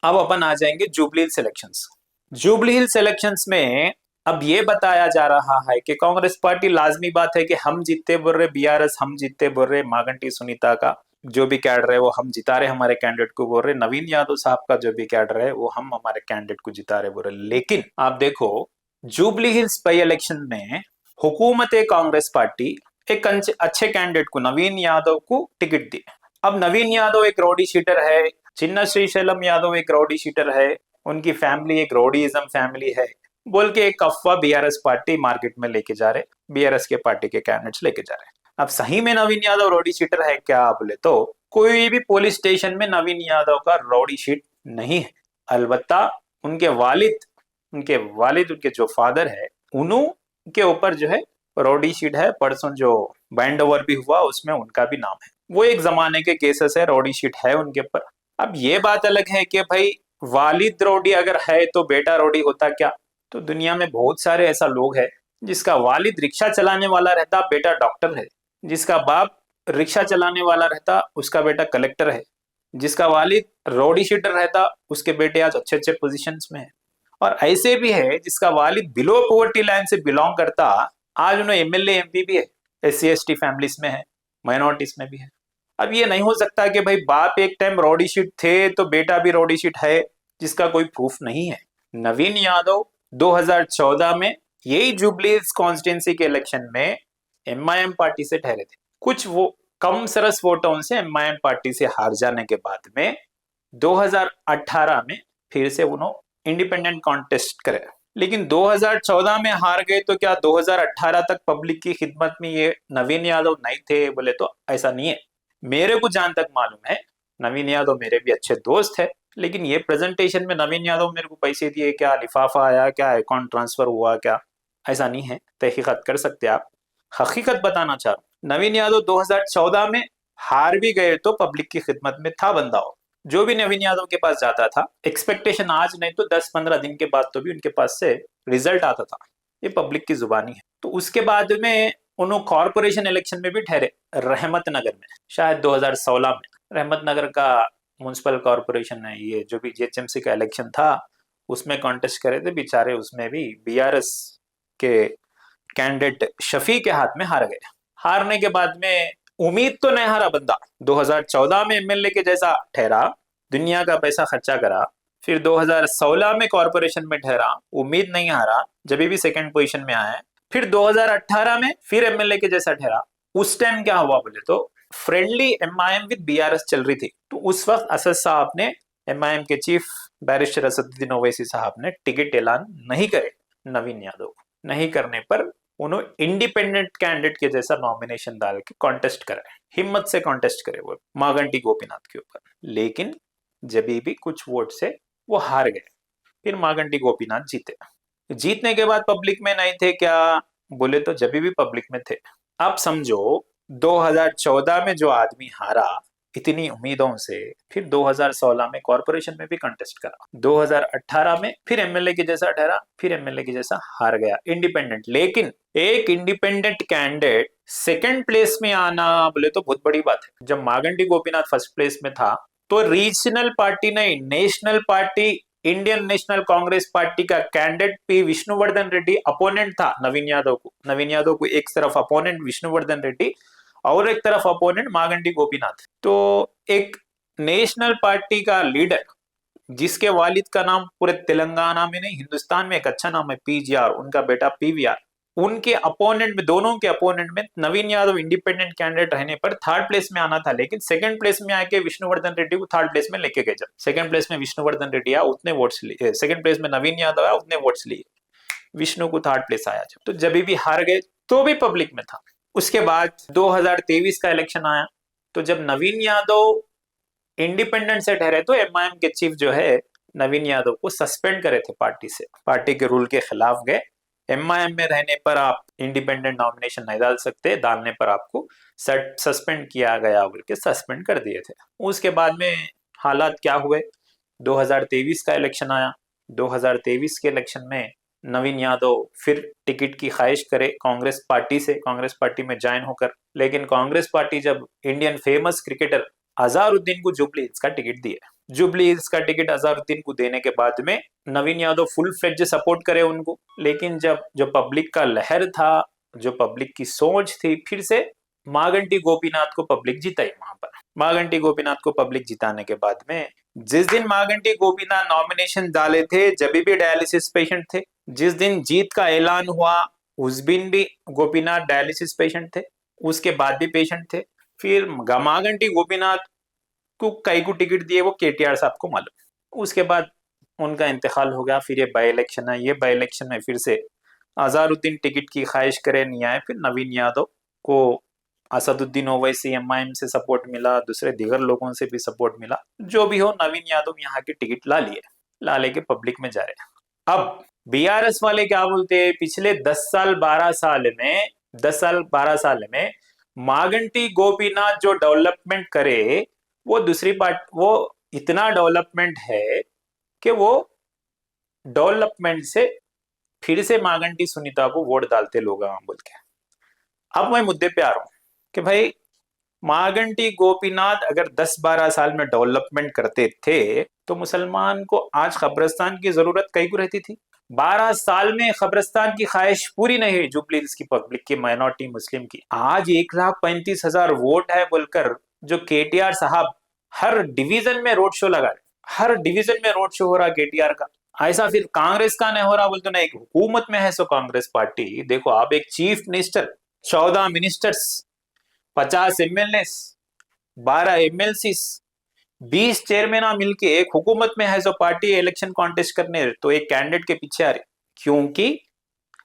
अब अपन आ जाएंगे jubilee hills elections. Jubilee hills elections में अब ये बताया जा रहा है कि कांग्रेस पार्टी, लाजमी बात है कि हम जीतते बोल रहे, बीआरएस हम जीतते बोल रहे, मागंटी सुनीता का जो भी कैडर है वो हम जिता रहे, हमारे कैंडिडेट को बोल रहे, नवीन यादव साहब का जो भी कैडर है वो हम हमारे कैंडिडेट को जिता रहे बोल रहे। लेकिन आप देखो, जुबली हिल्स बाई इलेक्शन में हुकूमत कांग्रेस पार्टी एक अच्छे कैंडिडेट को, नवीन यादव को टिकट दी। अब नवीन यादव एक रॉडी शीटर है, चिन्ना श्रीशैलम यादव एक रॉडी शीटर है, उनकी फैमिली एक रॉडीइज्म फैमिली है बोल के एक अफवाह बीआरएस पार्टी मार्केट में लेके जा रहे, बीआरएस के पार्टी के कैंडिडेट्स लेके जा रहे। अब सही में नवीन यादव रॉडी शीटर है क्या बोले तो कोई भी पुलिस स्टेशन में नवीन यादव का रॉडी शीट नहीं है। अलबत्ता उनके वालिद उनके जो फादर है उन्हों के ऊपर जो है रॉडी शीट है। परसों जो बैंड ओवर भी हुआ उसमें उनका भी नाम है। वो एक जमाने के केसेस है, रॉडी शीट है उनके ऊपर। अब ये बात अलग है कि भाई वालिद रोडी अगर है तो बेटा रोडी होता क्या? तो दुनिया में बहुत सारे ऐसा लोग हैं जिसका वालिद रिक्शा चलाने वाला रहता, बेटा डॉक्टर है। जिसका बाप रिक्शा चलाने वाला रहता, उसका बेटा कलेक्टर है। जिसका वालिद रोडी शीटर रहता, उसके बेटे आज अच्छे अच्छे पोजीशंस में है। और ऐसे भी है जिसका वालिद बिलो पॉवर्टी लाइन से बिलोंग करता, आज उन्हें एमएलए एमपी भी है, S C S T families में है, माइनॉरिटीज में भी है। अब ये नहीं हो सकता कि भाई बाप एक टाइम रॉडी शीट थे तो बेटा भी रॉडी शीट है, जिसका कोई प्रूफ नहीं है। नवीन यादव 2014 में यही जुबली कॉन्स्टिट्यूंसी के इलेक्शन में एमआईएम पार्टी से ठहरे थे। कुछ वो कम सरस वोटों से एमआईएम पार्टी से हार जाने के बाद में 2018 में फिर से उन्होंने इंडिपेंडेंट कॉन्टेस्ट करे। लेकिन 2014 में हार गए तो क्या 2018 तक पब्लिक की खिदमत में ये नवीन यादव नहीं थे बोले तो ऐसा नहीं है। मेरे को जहां तक मालूम है नवीन यादव मेरे भी अच्छे दोस्त है, लेकिन ये प्रेजेंटेशन में नवीन यादव मेरे को पैसे दिए क्या, लिफाफा आया क्या, अकाउंट ट्रांसफर हुआ क्या, ऐसा नहीं है। तहकीकत कर सकते आप। हकीकत बताना चाह रहा हूँ, नवीन यादव 2014 में हार भी गए तो पब्लिक की खिदमत में था बंदा हो। जो भी नवीन यादव के पास जाता था, एक्सपेक्टेशन आज नहीं तो 10-15 दिन के बाद तो भी उनके पास से रिजल्ट आता था। ये पब्लिक की जुबानी है। तो उसके बाद में उन्होंने कॉरपोरेशन इलेक्शन में भी ठहरे, रहमत नगर में, शायद 2016 में। रहमत नगर का म्यूनसिपल कॉरपोरेशन है, ये जो भी जीएचएमसी का इलेक्शन था उसमें कॉन्टेस्ट करे थे बेचारे, उसमें भी बीआरएस के कैंडिडेट शफी के हाथ में हार गए। हारने के बाद में उम्मीद तो नहीं हारा बंदा, 2014 में एमएलए के जैसा ठहरा, दुनिया का पैसा खर्चा करा, फिर 2016 में कॉरपोरेशन में ठहरा, उम्मीद नहीं हारा, जब भी सेकंड पोजीशन में आया। फिर 2018 में फिर एमएलए के जैसा ठहरा। उस टाइम क्या हुआ बोले तो फ्रेंडली एमआईएम विद बीआरएस चल रही थी। तो उस वक्त असद साहब ने, एमआईएम के चीफ बैरिस्टर असदुद्दीन ओवैसी साहब ने टिकट ऐलान नहीं करे नवीन यादव को। नहीं करने पर उन्होंने इंडिपेंडेंट कैंडिडेट के जैसा नॉमिनेशन डाल के कॉन्टेस्ट करे, हिम्मत से कॉन्टेस्ट करे वो मागंटी गोपीनाथ के ऊपर। लेकिन जब भी कुछ वोट से वो हार गए। फिर मागंटी गोपीनाथ जीते। जीतने के बाद पब्लिक में नहीं थे क्या बोले तो जब भी पब्लिक में थे। अब समझो 2014 में जो आदमी हारा इतनी उम्मीदों से, फिर 2016 में कॉरपोरेशन में भी कंटेस्ट करा, 2018 में फिर एमएलए के जैसा ठहरा, फिर एमएलए के जैसा हार गया इंडिपेंडेंट। लेकिन एक इंडिपेंडेंट कैंडिडेट सेकंड प्लेस में आना बोले तो बहुत बड़ी बात है। जब मागंटी गोपीनाथ फर्स्ट प्लेस में था तो रीजनल पार्टी नहीं, national party, Indian National Congress party का candidate P Vishnuvardhan Reddy opponent था नवीन यादव को। नवीन यादव को एक तरफ अपोनेंट विष्णुवर्धन रेड्डी और एक तरफ अपोनेंट मागंटी गोपीनाथ। तो एक नेशनल पार्टी का लीडर जिसके वालिद का नाम पूरे तेलंगाना में नहीं हिंदुस्तान में एक अच्छा नाम है, पीजीआर, उनका बेटा पीवीआर, उनके अपोनेंट में, दोनों के अपोनेंट में नवीन यादव इंडिपेंडेंट कैंडिडेट रहने पर थर्ड प्लेस में आना था। लेकिन सेकंड प्लेस में आके विष्णुवर्धन रेड्डी को थर्ड प्लेस में लेके गए। जब सेकंड प्लेस में विष्णुवर्धन रेड्डी आया उतने वोट्स लिए, सेकंड प्लेस में नवीन यादव आया उतने वोट्स लिए, विष्णु को थर्ड प्लेस आया। जब तो जब भी हार गए तो भी पब्लिक में था। उसके बाद 2023 का इलेक्शन आया तो जब नवीन यादव इंडिपेंडेंट से ठहरे तो एमआईएम के चीफ जो है नवीन यादव को सस्पेंड करे थे पार्टी से, पार्टी के रूल के खिलाफ गए। एमआईएम में रहने पर आप इंडिपेंडेंट नॉमिनेशन नहीं डाल सकते, डालने पर आपको सस्पेंड किया गया बोल के सस्पेंड कर दिए थे। उसके बाद में हालात क्या हुए, 2023 का इलेक्शन आया। 2023 के इलेक्शन में नवीन यादव फिर टिकट की ख्वाहिश करे कांग्रेस पार्टी से, कांग्रेस पार्टी में ज्वाइन होकर। लेकिन कांग्रेस पार्टी जब इंडियन फेमस क्रिकेटर अजहरुद्दीन को जुबली हिल्स का टिकट दिया। जुबली हिल्स का टिकट अजहरुद्दीन को देने के बाद में नवीन यादव फुल फ्लेज सपोर्ट करे उनको, लेकिन जब जो पब्लिक का लहर था, जो पब्लिक की सोच थी, फिर से मागंटी गोपीनाथ को पब्लिक जिताई। वहां पर मागंटी गोपीनाथ को पब्लिक जिताने के बाद में जिस दिन मागंटी गोपीनाथ नॉमिनेशन डाले थे, जब भी डायलिसिस पेशेंट थे। जिस दिन जीत का ऐलान हुआ उस दिन भी गोपीनाथ डायलिसिस पेशेंट थे, उसके बाद भी पेशेंट थे। फिर मागंटी गोपीनाथ को कई को टिकट दिए वो केटीआर साहब को मालूम। उसके बाद उनका इंतकाल हो गया। फिर ये बाई इलेक्शन है, ये बाई इलेक्शन में फिर से अजहरुद्दीन टिकट की ख्वाहिश करे, नहीं आए। फिर नवीन यादव को असदुद्दीन ओवैसी एमआईएम से सपोर्ट मिला, दूसरे दीगर लोगों से भी सपोर्ट मिला। जो भी हो, नवीन यादव यहाँ की टिकट ला लिए, ला लेके पब्लिक में जा रहे। अब बीआरएस वाले क्या बोलते हैं, पिछले 10 साल 12 साल में 10 साल 12 साल में मागंटी गोपीनाथ जो डेवलपमेंट करे, वो दूसरी पार्ट वो इतना डेवलपमेंट है कि वो डेवलपमेंट से फिर से मागंटी सुनीता को वोट डालते लोग बोल के। अब मैं मुद्दे पे आ रहा हूं कि भाई मागंटी गोपीनाथ अगर 10-12 साल में डेवलपमेंट करते थे तो मुसलमान को आज कब्रिस्तान की जरूरत कई को रहती थी। 12 साल में कब्रिस्तान की ख्वाहिश पूरी नहीं हुई जुबली हिल्स की पब्लिक की, माइनॉरिटी मुस्लिम की। आज 1,35,000 वोट है बोलकर जो केटीआर साहब हर डिवीजन में रोड शो लगा रहे, हर डिवीजन में रोड शो हो रहा केटीआर का। ऐसा फिर कांग्रेस का नहीं हो रहा बोलते ना, एक हुकूमत में है सो कांग्रेस पार्टी। देखो आप, एक chief minister, 14 ministers, 50 MLA, 12 MLC, 20 chairman मिलके एक हुकूमत में है जो पार्टी इलेक्शन कॉन्टेस्ट करने, तो एक कैंडिडेट के पीछे आ रही, क्योंकि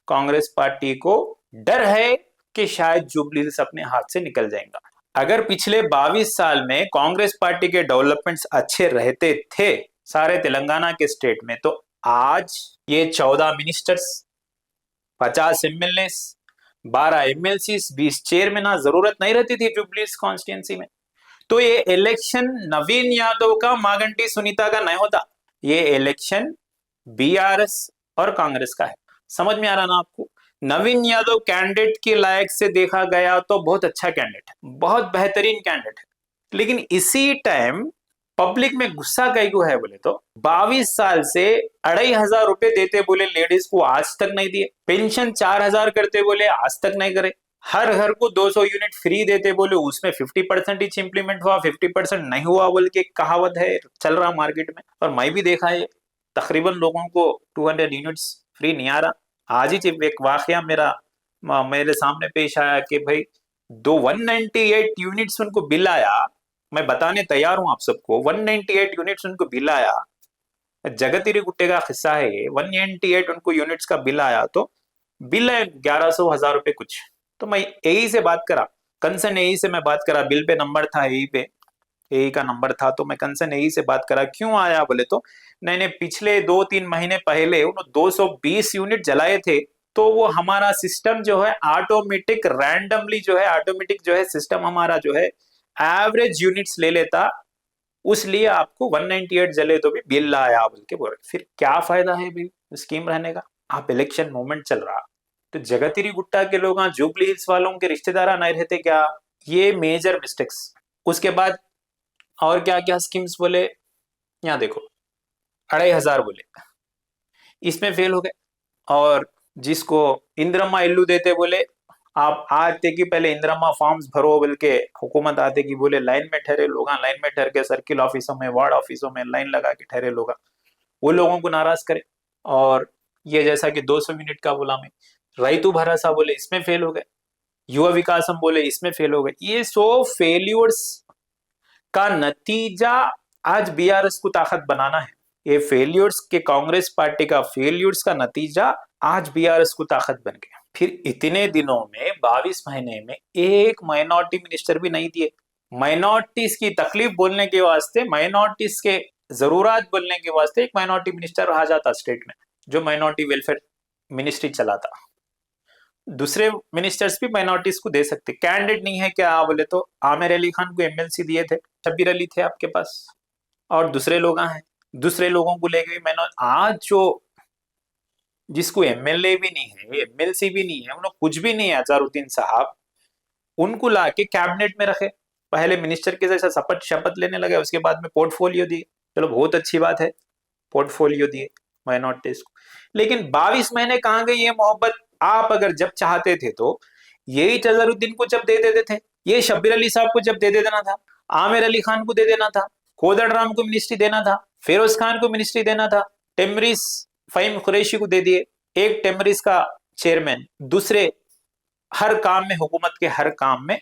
कांग्रेस पार्टी को डर है कि शायद जुबली हिल्स अपने हाथ से निकल जाएगा। अगर पिछले 22 साल में कांग्रेस पार्टी के डेवलपमेंट्स अच्छे रहते थे सारे तेलंगाना के स्टेट में, तो आज ये 14 मिनिस्टर्स, 50 एमएलए, 12 एमएलसी, 20 चेयरमैन जरूरत नहीं रहती थी जुबली हिल्स कॉन्स्टिट्यूंसी में। तो ये इलेक्शन नवीन यादव का मागंटी सुनीता का नहीं होता, ये इलेक्शन बीआरएस और कांग्रेस का है। समझ में आ रहा ना आपको? नवीन यादव कैंडिडेट के लायक से देखा गया तो बहुत अच्छा कैंडिडेट है, बहुत बेहतरीन कैंडिडेट है, लेकिन इसी टाइम पब्लिक में गुस्सा कई को है बोले तो 22 साल से 2,500 रुपए देते बोले लेडीज को, आज तक नहीं दिए। पेंशन 4,000 करते बोले, आज तक नहीं करे। हर घर को 200 यूनिट फ्री देते बोले, उसमें 50% ही इंप्लीमेंट हुआ, 50% नहीं हुआ बोल के कहावत है, चल रहा मार्केट में। और मैं भी देखा है तकरीबन लोगों को 200 यूनिट्स फ्री नहीं आ रहा। आज ही एक वाकया मेरे सामने पेश आया कि भाई 198 यूनिट्स उनको बिल आया। मैं बताने तैयार हूं आप सबको, 198 यूनिट्स उनको बिल आया। जगतीरी गुट्टे का किस्सा है ये। 198 उनको यूनिट्स का बिल आया, तो बिल है 1100-1000 रुपए कुछ। तो मैं एई से बात करा, कंसर्न एई से मैं बात करा, बिल पे नंबर था एई पे, एई का नंबर था, तो मैं कंसर्न एई से बात करा क्यों आया बोले तो नहीं पिछले 2-3 महीने पहले उन्होंने 220 यूनिट जलाए थे, तो वो हमारा सिस्टम जो है ऑटोमेटिक रैंडमली जो है ऑटोमेटिक जो है सिस्टम हमारा जो है एवरेज यूनिट्स ले लेता, उसलिए आपको 198 जले तो भी बिल आया बोल के बोल। फिर क्या फायदा है भाई स्कीम रहने का? आप इलेक्शन मूवमेंट चल रहा तो जगतीरी गुट्टा के लोग जुबली हिल्स वालों के रिश्तेदार नहीं रहते क्या? ये मेजर मिस्टेक्स। उसके बाद और क्या क्या स्कीम्स बोले, यहाँ देखो 2,500 बोले, इसमें फेल हो गए। और जिसको इंदिरम्मा इल्लू देते बोले, आप आते कि पहले इंदिरम्मा फॉर्म्स भरो बोल के हुकूमत आते कि बोले लाइन में ठहरे लोग, लाइन में ठहर के सर्किल ऑफिसों में, वार्ड ऑफिसों में लाइन लगा के ठहरे लोग, वो लोगों को नाराज करे। और ये जैसा कि 200 यूनिट का बोला मैं, रईतु भरोसा बोले, इसमें फेल हो गए। युवा विकास हम बोले, इसमें फेल हो गए। ये सो फेल्यूर्स का नतीजा आज बीआरएस को ताकत बनाना है। ये फेल्यूर्स के कांग्रेस पार्टी का फेल्यूर्स का नतीजा आज बीआरएस को ताकत बन गया। फिर इतने दिनों में 22 महीने में एक माइनॉरिटी मिनिस्टर भी नहीं दिए। माइनॉरिटीज की तकलीफ बोलने के वास्ते, माइनॉरिटीज के जरूरत बोलने के वास्ते एक माइनॉरिटी मिनिस्टर रहा जाता स्टेट में, जो माइनॉरिटी वेलफेयर मिनिस्ट्री चलाता। दूसरे मिनिस्टर्स भी माइनॉरिटीज को दे सकते। कैंडिडेट नहीं है क्या बोले तो आमिर अली खान को एमएलसी दिए थे, शब्बीर अली थे आपके पास, और दूसरे लोग हैं, दूसरे लोगों को ले गए। मैंने आज जो जिसको एमएलए भी नहीं है, एमएलसी भी नहीं है, उन्हें कुछ भी नहीं है, अजहरुद्दीन साहब, उनको लाके कैबिनेट में रखे, पहले मिनिस्टर के जैसा शपथ लेने लगे, उसके बाद में पोर्टफोलियो दिए। चलो बहुत अच्छी बात है, पोर्टफोलियो दिए माइनॉरिटीज को। लेकिन 22 महीने कहाँ गई ये मोहब्बत? आप अगर जब चाहते थे तो यही अजहरुद्दीन को जब दे देते थे, ये शब्बीर अली साहब को जब दे देना था, आमिर अली खान को दे देना था, कोदड़ राम को मिनिस्ट्री देना था, फिरोज खान को मिनिस्ट्री देना था। टेमरिस फहीम कुरैशी को दे दिए, एक टेमरिस का चेयरमैन, दूसरे हर काम में, हुकूमत के हर काम में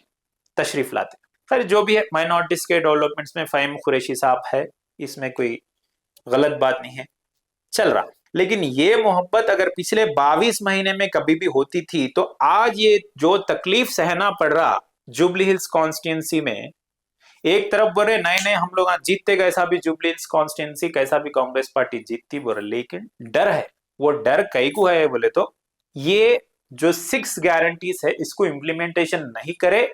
तशरीफ लाते। खैर जो भी है, माइनॉरिटीज के डेवलपमेंट्स में फहीम कुरैशी साहब है, इसमें कोई गलत बात नहीं है, चल रहा। लेकिन ये मोहब्बत अगर पिछले 22 महीने में कभी भी होती थी तो आज ये जो तकलीफ सहना पड़ रहा जुबली हिल्स कॉन्स्टिट्यूंसी में, एक तरफ बोल रहे नए नए हम लोग जीतते, कैसा भी जुबली हिल्स कॉन्स्टिट्यूंसी, कैसा भी कांग्रेस पार्टी जीतती बोल रहे, लेकिन डर है। वो डर कई को है बोले तो ये जो 6 गारंटीज है इसको इम्प्लीमेंटेशन नहीं करे,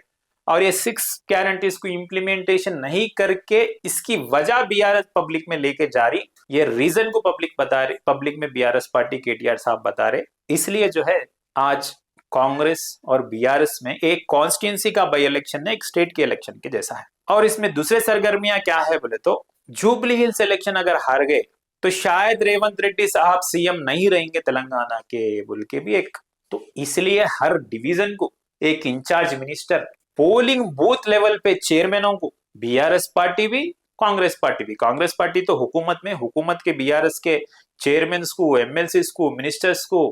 और ये 6 गारंटीज को इम्प्लीमेंटेशन नहीं करके इसकी वजह बीआरएस पब्लिक में लेके जा रही, ये रीजन को पब्लिक बता रहे, पब्लिक में बीआरएस पार्टी केटीआर साहब बता रहे। इसलिए जो है आज कांग्रेस और बीआरएस में एक कॉन्स्टिट्यूंसी का बाई इलेक्शन है, एक स्टेट के इलेक्शन के जैसा है। और इसमें दूसरे सरगर्मियां क्या है बोले तो जुबली हिल्स इलेक्शन अगर हार गए तो शायद रेवंत रेड्डी साहब सीएम नहीं रहेंगे तेलंगाना के बोल के भी एक, तो इसलिए हर डिवीजन को एक in-charge minister, polling booth level पे चेयरमैनों को बीआरएस पार्टी भी, कांग्रेस पार्टी भी, कांग्रेस पार्टी तो हुकूमत में, हुकूमत के बीआरएस के चेयरमैन को, एमएलसी को, मिनिस्टर्स को,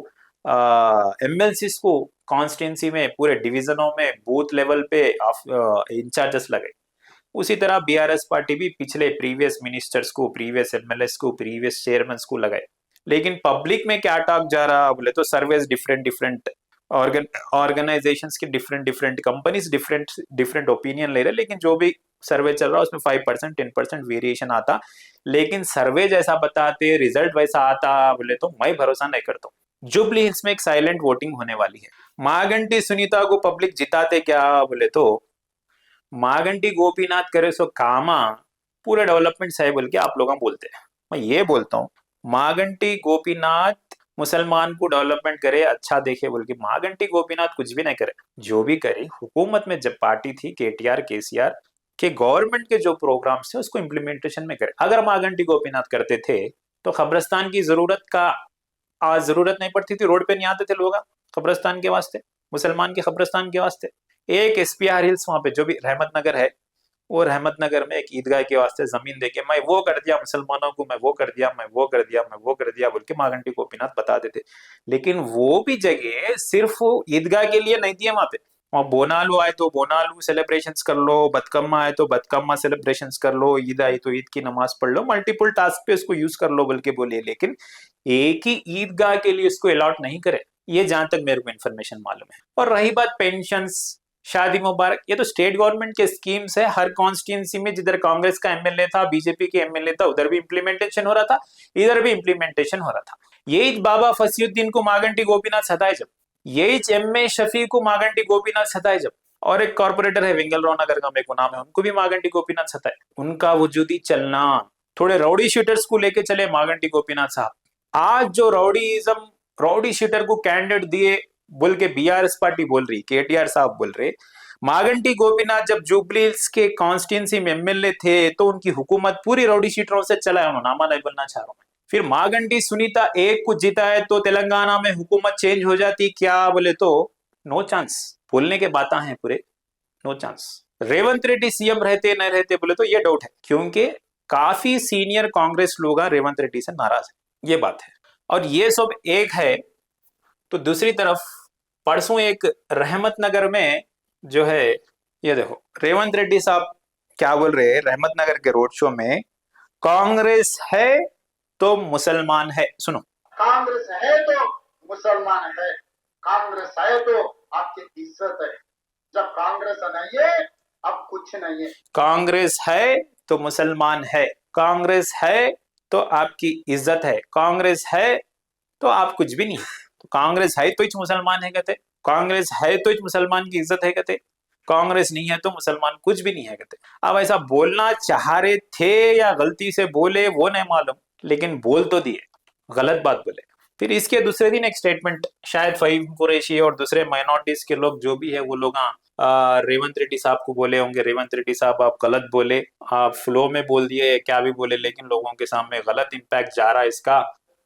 एमएलसी को कॉन्स्टिट्यूंसी में पूरे डिवीजनों में बूथ लेवल पे इंचार्जेस लगे। उसी तरह बीआरएस पार्टी भी पिछले प्रीवियस मिनिस्टर्स को, प्रीवियस एमएलएस को, प्रीवियस चेयरमैन को लगाए। लेकिन पब्लिक में क्या टॉक जा रहा बोले तो सर्वेस डिफरेंट डिफरेंट ऑर्गेनाइजेशंस के different different companies different different opinion ले रहे, लेकिन जो भी सर्वे चल रहा है उसमें 5% 10% वेरिएशन आता, लेकिन सर्वे जैसा बताते, रिजल्ट वैसा आता बोले तो मैं भरोसा नहीं करता हूँ। जुबली हिल्स में एक साइलेंट वोटिंग होने वाली है। मागंटी सुनीता को पब्लिक जिताते क्या बोले तो मागंटी गोपीनाथ करे सो कामा पूरे डेवलपमेंट है बोल के आप लोग बोलते हैं। मैं ये बोलता हूँ मागंटी गोपीनाथ मुसलमान को डेवलपमेंट करे, अच्छा देखे बोल के, मागंटी गोपीनाथ कुछ भी नहीं करे। जो भी करे हुकूमत में जब पार्टी थी केटीआर केसीआर के, गवर्नमेंट के जो प्रोग्राम्स थे उसको इम्प्लीमेंटेशन में करे। अगर मागंटी गोपीनाथ करते थे तो कब्रिस्तान की जरूरत नहीं पड़ती थी, रोड पे नहीं आते थे लोग कब्रिस्तान के वास्ते, मुसलमान के कब्रिस्तान के वास्ते। एक एसपीआर हिल्स वहां पे जो भी रहमत नगर है, वो रहमत नगर में एक ईदगाह के वास्ते जमीन देके मैं वो कर दिया मुसलमानों को, मैं वो कर दिया, मैं वो कर दिया, मैं वो कर दिया बोल के मागंटी गोपीनाथ बता देते। लेकिन वो भी जगह सिर्फ ईदगाह के लिए नहीं दिया, वहां पे वहां बोनालू आए तो बोनालू सेलिब्रेशंस कर लो, बतकम्मा आए तो बतकम्मा सेलिब्रेशंस कर लो, ईद आई तो ईद की नमाज पढ़ लो, मल्टीपल टास्क पे उसको यूज कर लो बोल के बोले। लेकिन एक ही ईदगाह के लिए उसको अलॉट नहीं करे, ये जहां तक मेरे को इन्फॉर्मेशन मालूम है। और रही बात पेंशंस, शादी मुबारक, ये तो स्टेट गवर्नमेंट के स्कीम्स है। हर कॉन्स्टिट्यूंसी में जिधर कांग्रेस का एमएलए था, बीजेपी के एमएलए था, उधर भी इंप्लीमेंटेशन हो रहा था, इधर भी इंप्लीमेंटेशन हो रहा था। यही बाबा फसीउद्दीन को मागंटी गोपीनाथ सताए जब, यही एमए शफी को मागंटी गोपीनाथ सताए जब, और एक कॉर्पोरेटर है विंगल राव नगर का, मेरे को नाम है, उनको भी मागंटी गोपीनाथ सताए। उनका वजूदी चलना, थोड़े राउडी शूटर्स को लेके चले मागंटी गोपीनाथ साहब। आज जो राउडी शूटर को कैंडिडेट दिए बोल के बीआरएस पार्टी बोल रही, केटीआर साहब बोल रहे, मागंटी गोपीनाथ जब जुबली हिल्स के कॉन्स्टिट्यूंसी में एमएलए थे तो उनकी हुकूमत पूरी राउडी शीटरों से चला, उन्होंने नामा नहीं बोलना चाह रहा हूं। फिर मागंटी सुनीता एक को जीता है तो तेलंगाना में हुकूमत चेंज हो जाती क्या बोले तो नो चांस, बोलने के बातें हैं पूरे, no chance. Revanth Reddy CM रहते नहीं रहते बोले तो ये डाउट है, क्योंकि काफी सीनियर कांग्रेस लोग रेवंत रेड्डी से नाराज है, ये बात है। और ये सब एक है, तो दूसरी तरफ परसों एक रहमत नगर में जो है, ये देखो रेवंत रेड्डी साहब क्या बोल रहे हैं रहमत नगर के रोड शो में, कांग्रेस है तो मुसलमान है। सुनो, कांग्रेस है तो मुसलमान है, कांग्रेस है तो आपकी इज्जत है, जब कांग्रेस नहीं है अब कुछ नहीं है। कांग्रेस है तो मुसलमान है, कांग्रेस है तो आपकी इज्जत है, कांग्रेस है तो आप कुछ भी नहीं। तो कांग्रेस है तो मुसलमान है कहते, कांग्रेस है तो मुसलमान की इज्जत है कहते, कांग्रेस नहीं है तो मुसलमान कुछ भी नहीं है कहते। अब ऐसा बोलना चाह रहे थे या गलती से बोले वो नहीं मालूम, लेकिन बोल तो दिए, गलत बात बोले। फिर इसके दूसरे दिन एक स्टेटमेंट शायद फहीम कुरैशी और दूसरे माइनॉरिटीज के लोग जो भी है वो लोग रेवंत रेड्डी साहब को बोले होंगे, रेवंत रेड्डी साहब आप गलत बोले, आप फ्लो में बोल दिए, क्या भी बोले, लेकिन लोगों के सामने गलत इम्पैक्ट जा रहा है इसका,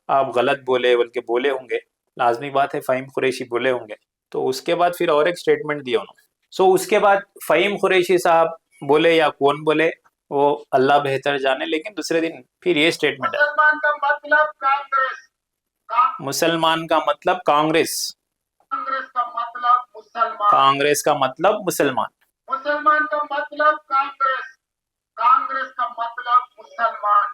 आप गलत बोले बोल के बोले होंगे। लाजमी बात है फ़हीम कुरैशी बोले होंगे। तो उसके बाद फिर और एक स्टेटमेंट दिया उन्होंने। सो उसके बाद फ़हीम कुरैशी साहब बोले या कौन बोले वो अल्लाह बेहतर जाने, लेकिन दूसरे दिन फिर ये स्टेटमेंट है, मुसलमान का मतलब कांग्रेस, मुसलमान का मतलब कांग्रेस, कांग्रेस का मतलब मुसलमान, कांग्रेस का मतलब मुसलमान, मुसलमान का मतलब कांग्रेस, कांग्रेस का मतलब मुसलमान,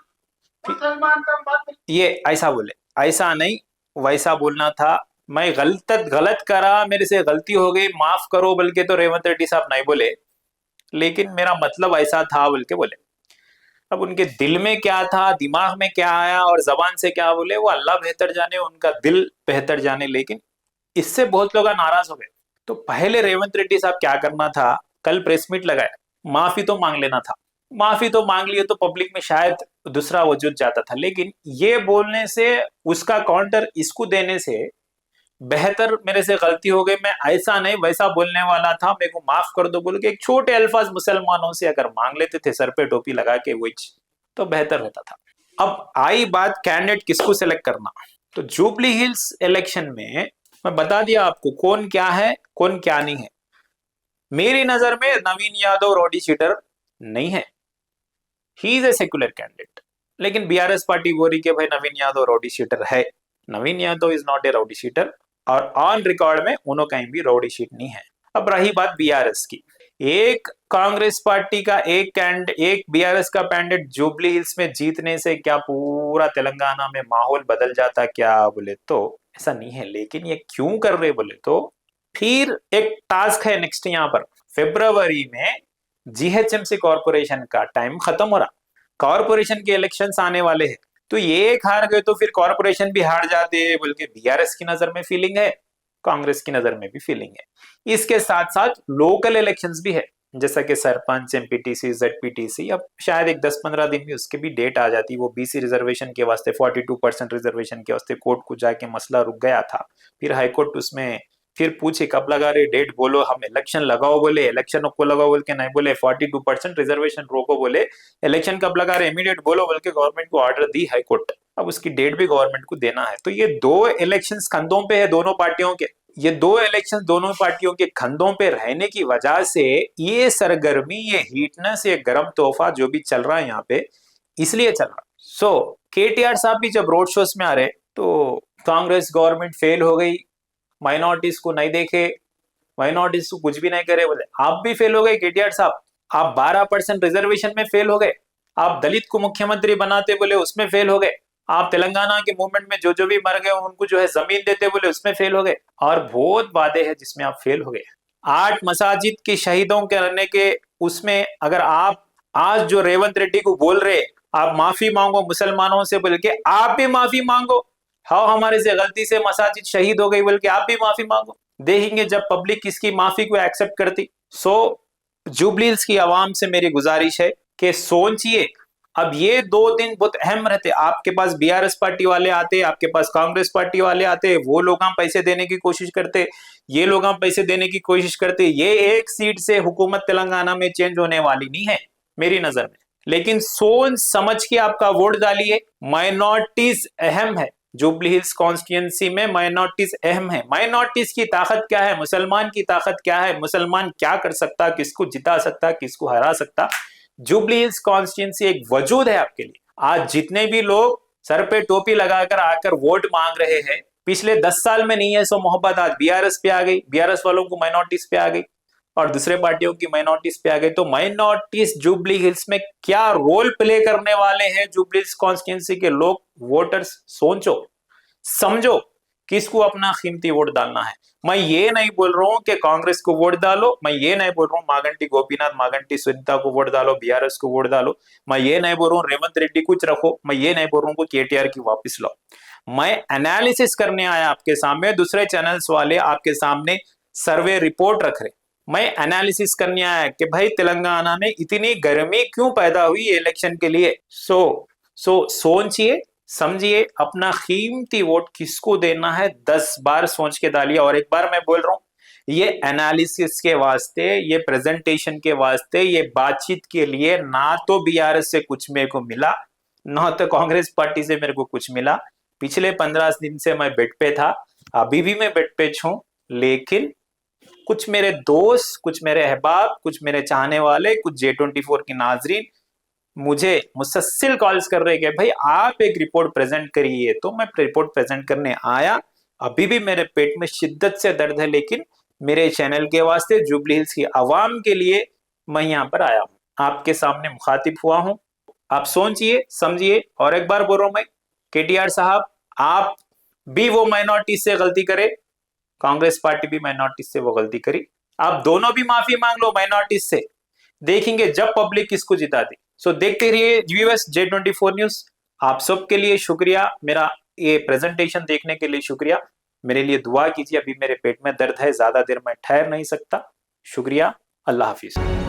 मुसलमान का मतलब ये ऐसा बोले, ऐसा नहीं वैसा बोलना था। मैं गलत करा, मेरे से गलती हो गई, माफ करो बोल के तो रेवंत रेड्डी साहब नहीं बोले, लेकिन मेरा मतलब ऐसा था बोल के बोले। अब उनके दिल में क्या था, दिमाग में क्या आया और जबान से क्या बोले वो अल्लाह बेहतर जाने, उनका दिल बेहतर जाने। लेकिन इससे बहुत लोग नाराज हो गए। तो पहले रेवंत रेड्डी साहब क्या करना था, कल प्रेस मीट लगाया, माफी तो मांग लेना था, माफी तो मांग लिए तो पब्लिक में शायद दूसरा वजूद जाता था। लेकिन ये बोलने से, उसका काउंटर इसको देने से बेहतर मेरे से गलती हो गई, मैं ऐसा नहीं वैसा बोलने वाला था, मेरे को माफ कर दो बोल के एक छोटे अल्फाज मुसलमानों से अगर मांग लेते थे सर पे टोपी लगा के वही, तो बेहतर रहता था। अब आई बात कैंडिडेट किसको सिलेक्ट करना। तो जुबली हिल्स इलेक्शन में मैं बता दिया आपको कौन क्या है कौन क्या नहीं है। मेरी नजर में नवीन यादव रॉडी शीटर नहीं है, he is a secular candidate. लेकिन बीआरएस पार्टी बोल रही कि भाई नवीन यादव रॉडी शीटर है। Naveen Yadav is not a rowdy sheeter, और ऑन रिकॉर्ड में उन्हों कहीं भी रॉडी शीट नहीं है। अब रही बात बीआरएस की, एक कांग्रेस पार्टी का एक बीआरएस का कैंडिडेट जुबली हिल्स में जीतने से क्या पूरा तेलंगाना में माहौल बदल जाता क्या बोले तो ऐसा नहीं है। लेकिन ये क्यों कर रहे बोले तो फिर एक टास्क है नेक्स्ट, यहाँ पर फरवरी में जीएचएमसी कॉर्पोरेशन का टाइम खत्म हो रहा, कॉर्पोरेशन के इलेक्शंस आने वाले हैं। तो ये एक हार गए तो फिर कॉर्पोरेशन भी हार जाते हैं बोल के बीआरएस की नजर में फीलिंग है, कांग्रेस की नजर में भी फीलिंग है। इसके साथ साथ लोकल इलेक्शंस भी है, जैसा कि सरपंच, एमपीटीसी, जेडपीटीसी। अब शायद एक 10-15 दिन में उसके भी डेट आ जाती। वो बीसी रिजर्वेशन के वास्ते 42% रिजर्वेशन के वास्ते कोर्ट को जाके मसला रुक गया था, फिर हाईकोर्ट उसमें फिर पूछे कब लगा रहे डेट, बोलो हम इलेक्शन लगाओ बोले, इलेक्शन को लगाओ बोल के नहीं बोले, 42% रिजर्वेशन रोको बोले, इलेक्शन कब लगा रहे इमीडिएट बोलो बोल के गवर्नमेंट को ऑर्डर दी हाईकोर्ट। अब उसकी डेट भी गवर्नमेंट को देना है। तो ये दो इलेक्शंस कंधों पे है दोनों पार्टियों के, ये दो इलेक्शन दोनों पार्टियों के कंधों पे रहने की वजह से ये सरगर्मी, ये हीटनेस, ये गर्म तोहफा जो भी चल रहा है यहाँ पे, इसलिए चल रहा। सो केटीआर साहब भी जब रोड शोज में आ रहे तो कांग्रेस गवर्नमेंट फेल हो गई, माइनॉरिटीज को नहीं देखे, माइनॉरिटीज को कुछ भी नहीं करे बोले। आप भी फेल हो गए केटीआर साहब, आप 12% रिजर्वेशन में फेल हो गए, आप दलित को मुख्यमंत्री बनाते बोले उसमें फेल हो गए, आप तेलंगाना के मूवमेंट में जो भी मर गए उनको जो है जमीन देते बोले उसमें फेल हो गए, और बहुत वादे हैं जिसमें आप फेल हो गए। 8 मसाजिद के शहीदों के रहने के उसमें अगर आप आज जो रेवंत रेड्डी को बोल रहे आप माफी मांगो मुसलमानों से बोल के, आप भी माफी मांगो, हाँ हमारे से गलती से मसाजिद शहीद हो गई बोल के आप भी माफी मांगो, देखेंगे जब पब्लिक किसकी माफी को एक्सेप्ट करती। सो जुबली हिल्स की आवाम से मेरी गुजारिश है कि सोचिए, अब ये 2 दिन बहुत अहम रहते। आपके पास बीआरएस पार्टी वाले आते, आपके पास कांग्रेस पार्टी वाले आते, वो लोग हम पैसे देने की कोशिश करते, ये लोग हम पैसे देने की कोशिश करते। ये एक सीट से हुकूमत तेलंगाना में चेंज होने वाली नहीं है मेरी नजर में। लेकिन सोच समझ के आपका वोट डालिए। माइनॉरिटीज अहम है, जुबली हिल्स कॉन्स्टिट्यूंसी में माइनॉरिटीज अहम है। माइनॉरिटीज की ताकत क्या है, मुसलमान की ताकत क्या है, मुसलमान क्या कर सकता, किसको जिता सकता, किसको हरा सकता। जुबली हिल्स कॉन्स्टिट्यूंसी एक वजूद है आपके लिए। आज जितने भी लोग सर पे टोपी लगाकर आकर वोट मांग रहे हैं, पिछले 10 साल में नहीं है सो मोहब्बत आज बीआरएस पे आ गई, बीआरएस वालों को माइनॉरिटीज पे आ गई और दूसरे पार्टियों की माइनॉरिटीज पे आ गई। तो माइनॉरिटीज जुबली हिल्स में क्या रोल प्ले करने वाले हैं जुबली हिल्स कॉन्स्टिट्यूंसी के लोग, वोटर्स, सोचो समझो किसको अपना कीमती वोट डालना है। मैं ये नहीं बोल रहा हूं कि कांग्रेस को वोट डालो, मैं ये नहीं बोल रहा हूं मागंटी गोपीनाथ, मागंटी सुनीता को वोट डालो, बीआरएस को वोट डालो, मैं ये नहीं बोल रहा हूं रेवंत रेड्डी कुछ रखो, मैं ये नहीं बोल रहा हूं केटीआर की वापस लो। मैं एनालिसिस करने आया आपके सामने, दूसरे चैनल्स वाले आपके सामने सर्वे रिपोर्ट रख रहे, मैं एनालिसिस करने आया कि भाई तेलंगाना में इतनी गर्मी क्यों पैदा हुई इलेक्शन के लिए। सोचिए समझिए, अपना कीमती वोट किसको देना है 10 बार सोच के डालिए। और एक बार मैं बोल रहा हूं ये एनालिसिस के वास्ते, ये प्रेजेंटेशन के वास्ते, ये बातचीत के लिए ना तो बीआरएस से कुछ मेरे को मिला, ना तो कांग्रेस पार्टी से मेरे को कुछ मिला। पिछले 15 दिन से मैं बेड पे था, अभी भी मैं बेड पे हूं, लेकिन कुछ मेरे दोस्त, कुछ मेरे अहबाब, कुछ मेरे चाहने वाले, कुछ J24 की नाजरीन मुझे मुसलसल कॉल्स कर रहे कि भाई आप एक रिपोर्ट प्रेजेंट करिए, तो मैं रिपोर्ट प्रेजेंट करने आया। अभी भी मेरे पेट में शिद्दत से दर्द है, लेकिन मेरे चैनल के वास्ते, जुबली हिल्स की आवाम के लिए मैं यहाँ पर आया हूँ, आपके सामने मुखातिब हुआ हूँ। आप सोचिए, समझिए, और एक बार बोल रहा हूं मैं, KTR साहब, आप भी वो माइनॉरिटी से गलती करे, कांग्रेस पार्टी भी माइनॉरिटी से वो गलती करी, आप दोनों भी माफी मांग लो माइनॉरिटी से, देखेंगे जब पब्लिक किसको जिता दी। सो देखते रहिए व्यूअर्स J24 न्यूज। आप सबके लिए शुक्रिया, मेरा ये प्रेजेंटेशन देखने के लिए शुक्रिया। मेरे लिए दुआ कीजिए, अभी मेरे पेट में दर्द है, ज्यादा देर मैं ठहर नहीं सकता। शुक्रिया, अल्लाह हाफिज।